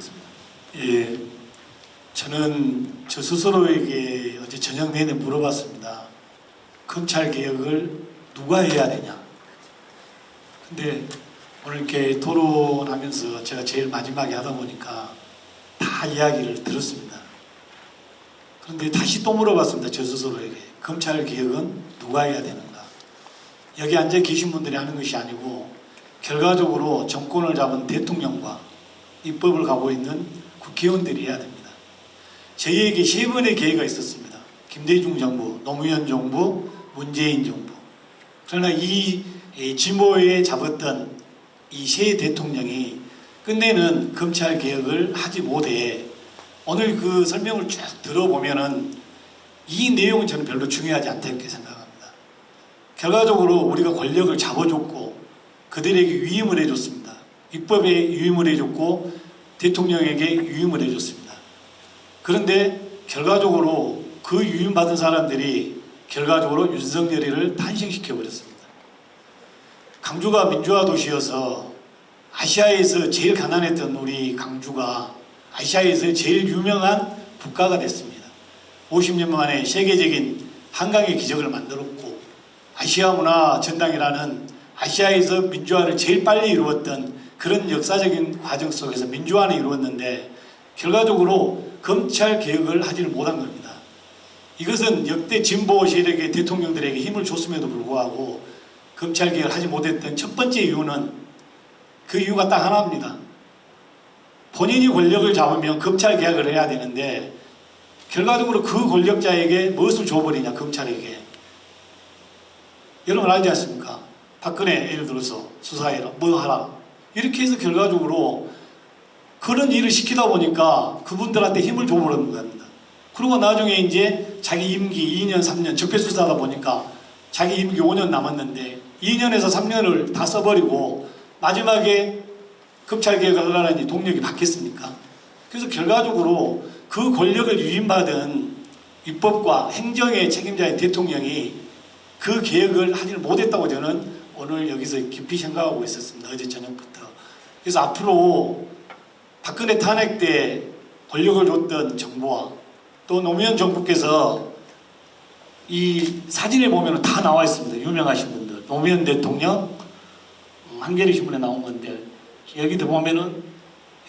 부탁드리겠습니다. 예, 저는 저 스스로에게 어제 저녁 내내 물어봤습니다. 검찰 개혁을 누가 해야 되냐. 근데 오늘 이렇게 토론하면서 제가 제일 마지막에 하다 보니까 다 이야기를 들었습니다. 그런데 다시 또 물어봤습니다. 저 스스로에게. 검찰 개혁은 누가 해야 되는가. 여기 앉아 계신 분들이 하는 것이 아니고 결과적으로 정권을 잡은 대통령과 입법을 가고 있는 국회의원들이 해야 됩니다. 저희에게 세 번의 기회가 있었습니다. 김대중 정부, 노무현 정부, 문재인 정부. 그러나 이 진보에 잡았던 이 세 대통령이 끝내는 검찰 개혁을 하지 못해 오늘 그 설명을 쭉 들어보면은 이 내용은 저는 별로 중요하지 않다 이렇게 생각합니다. 결과적으로 우리가 권력을 잡아줬고 그들에게 위임을 해줬습니다. 입법에 위임을 해줬고 대통령에게 위임을 해줬습니다. 그런데 결과적으로 그 위임받은 사람들이 결과적으로 윤석열이를 탄생시켜버렸습니다. 강주가 민주화 도시여서 아시아에서 제일 가난했던 우리 강주가 아시아에서 제일 유명한 국가가 됐습니다. 50년 만에 세계적인 한강의 기적을 만들었고 아시아 문화 전당이라는 아시아에서 민주화를 제일 빨리 이루었던 그런 역사적인 과정 속에서 민주화는 이루었는데 결과적으로 검찰 개혁을 하지를 못한 겁니다. 이것은 역대 진보 세력의 대통령들에게 힘을 줬음에도 불구하고 검찰 개혁을 하지 못했던 첫 번째 이유는 그 이유가 딱 하나입니다. 본인이 권력을 잡으면 검찰 개혁을 해야 되는데 결과적으로 그 권력자에게 무엇을 줘버리냐, 검찰에게. 여러분 알지 않습니까? 박근혜 예를 들어서 수사해라, 뭐 하라. 이렇게 해서 결과적으로 그런 일을 시키다 보니까 그분들한테 힘을 줘버리는 겁니다. 그리고 나중에 이제 자기 임기 2년, 3년 적폐수사하다 보니까 자기 임기 5년 남았는데 2년에서 3년을 다 써버리고 마지막에 검찰개혁을 하려니 동력이 바뀌었습니까? 그래서 결과적으로 그 권력을 위임받은 입법과 행정의 책임자인 대통령이 그 개혁을 하지를 못했다고 저는 오늘 여기서 깊이 생각하고 있었습니다. 어제 저녁부터. 그래서 앞으로 박근혜 탄핵 때 권력을 줬던 정부와 또 노무현 정부께서 이 사진에 보면 다 나와 있습니다. 유명하신 분들. 노무현 대통령, 한겨레 신문에 나온 건데 여기도 보면은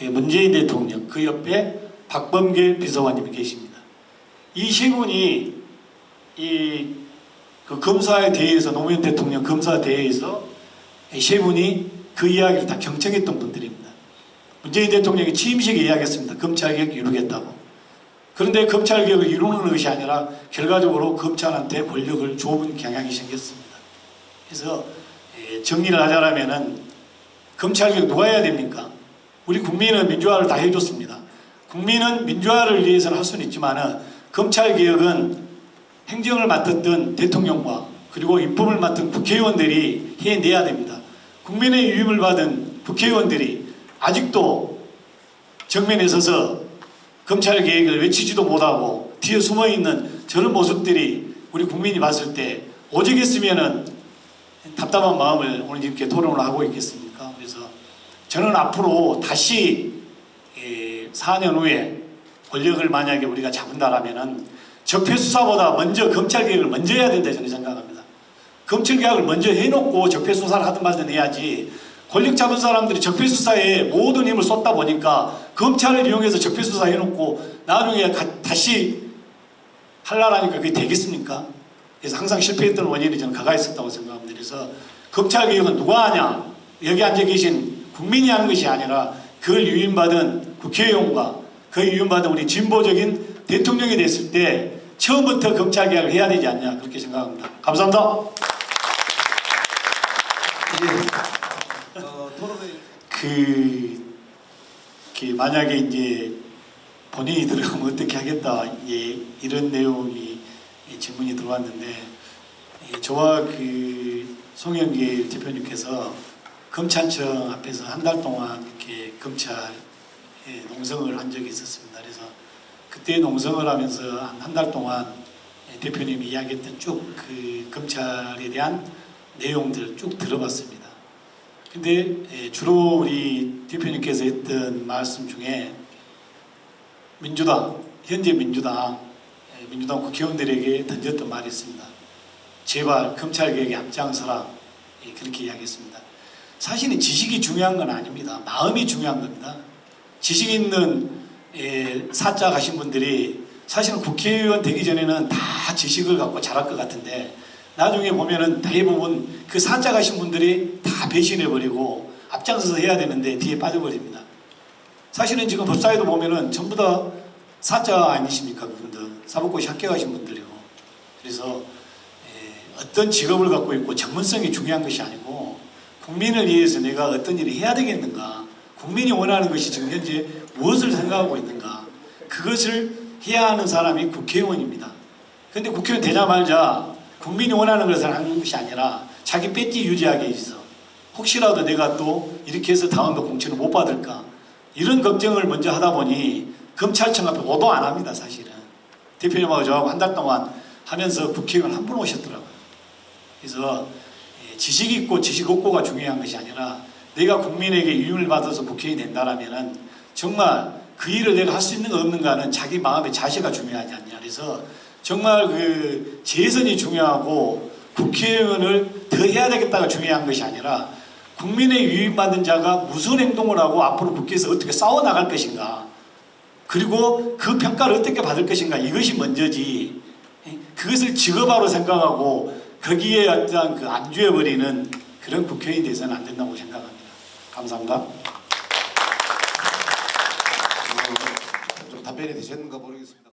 문재인 대통령, 그 옆에 박범계 비서관님이 계십니다. 이 세 분이 그 검사에 대해서 노무현 대통령 검사에 대해서 세 분이 그 이야기를 다 경청했던 분들입니다. 문재인 대통령이 취임식에 이야기했습니다. 검찰개혁 이루겠다고. 그런데 검찰개혁을 이루는 것이 아니라 결과적으로 검찰한테 권력을 좁은 경향이 생겼습니다. 그래서 정리를 하자면은 검찰개혁 누가 해야 됩니까? 우리 국민은 민주화를 다 해줬습니다. 국민은 민주화를 위해서는 할 수는 있지만 검찰개혁은 행정을 맡았던 대통령과 그리고 입법을 맡은 국회의원들이 해내야 됩니다. 국민의 유임을 받은 국회의원들이 아직도 정면에 서서 검찰개혁을 외치지도 못하고 뒤에 숨어있는 저런 모습들이 우리 국민이 봤을 때 오죽했으면은 답답한 마음을 오늘 이렇게 토론을 하고 있겠습니까? 그래서 저는 앞으로 다시 4년 후에 권력을 만약에 우리가 잡은다라면은 적폐수사보다 먼저 검찰개혁을 먼저 해야 된다 저는 생각합니다. 검찰개혁을 먼저 해놓고 적폐수사를 하든 말든 해야지 권력 잡은 사람들이 적폐수사에 모든 힘을 쏟다 보니까 검찰을 이용해서 적폐수사 해놓고 나중에 다시 하려니까 그게 되겠습니까? 그래서 항상 실패했던 원인이 저는 그가 있었다고 생각합니다. 그래서 검찰개혁은 누가 하냐? 여기 앉아 계신 국민이 하는 것이 아니라 그걸 유임받은 국회의원과 그 유임받은 우리 진보적인 대통령이 됐을 때 처음부터 검찰개혁을 해야 되지 않냐 그렇게 생각합니다. 감사합니다. 만약에 이제 본인이 들어가면 어떻게 하겠다 이런 내용이 질문이 들어왔는데 저와 그 송영길 대표님께서 검찰청 앞에서 한 달 동안 이렇게 검찰 농성을 한 적이 있었습니다. 그래서 그때 농성을 하면서 한 달 동안 대표님이 이야기했던 쭉 그 검찰에 대한 내용들 쭉 들어봤습니다. 근데 주로 우리 대표님께서 했던 말씀 중에 현재 민주당 국회의원들에게 던졌던 말이 있습니다. 제발 검찰개혁에 앞장서라. 그렇게 이야기했습니다. 사실은 지식이 중요한 건 아닙니다. 마음이 중요한 겁니다. 지식 있는 사자 가신 분들이 사실은 국회의원 되기 전에는 다 지식을 갖고 잘할 것 같은데 나중에 보면은 대부분 그 사자 가신 분들이 다 배신해버리고 앞장서서 해야 되는데 뒤에 빠져버립니다. 사실은 지금 법사위도 보면은 전부 다 사자 아니십니까? 그분들 사법고시 합격하신 분들이고. 그래서 어떤 직업을 갖고 있고 전문성이 중요한 것이 아니고 국민을 위해서 내가 어떤 일을 해야 되겠는가, 국민이 원하는 것이 지금 현재 무엇을 생각하고 있는가, 그것을 해야 하는 사람이 국회의원입니다. 그런데 국회의원 되자마자 국민이 원하는 것을 하는 것이 아니라 자기 배지 유지하기 위해서 혹시라도 내가 또 이렇게 해서 다음에 공천을 못 받을까 이런 걱정을 먼저 하다 보니 검찰청 앞에 오도 안 합니다. 사실은 대표님하고 저하고 한 달 동안 하면서 국회의원 한 분 오셨더라고요. 그래서 지식 있고 지식 없고가 중요한 것이 아니라 내가 국민에게 유임을 받아서 국회의원이 된다라면은 정말 그 일을 내가 할 수 있는가 없는가는 자기 마음의 자세가 중요하지 않냐. 그래서 정말 그 재선이 중요하고 국회의원을 더 해야 되겠다가 중요한 것이 아니라 국민의 유임받은 자가 무슨 행동을 하고 앞으로 국회에서 어떻게 싸워나갈 것인가, 그리고 그 평가를 어떻게 받을 것인가, 이것이 먼저지 그것을 직업화로 생각하고 거기에 어떤 그 안주해버리는 그런 국회의원이 돼서는 안 된다고 생각합니다. 감사합니다. 좀 답변이 되셨는가 모르겠습니다.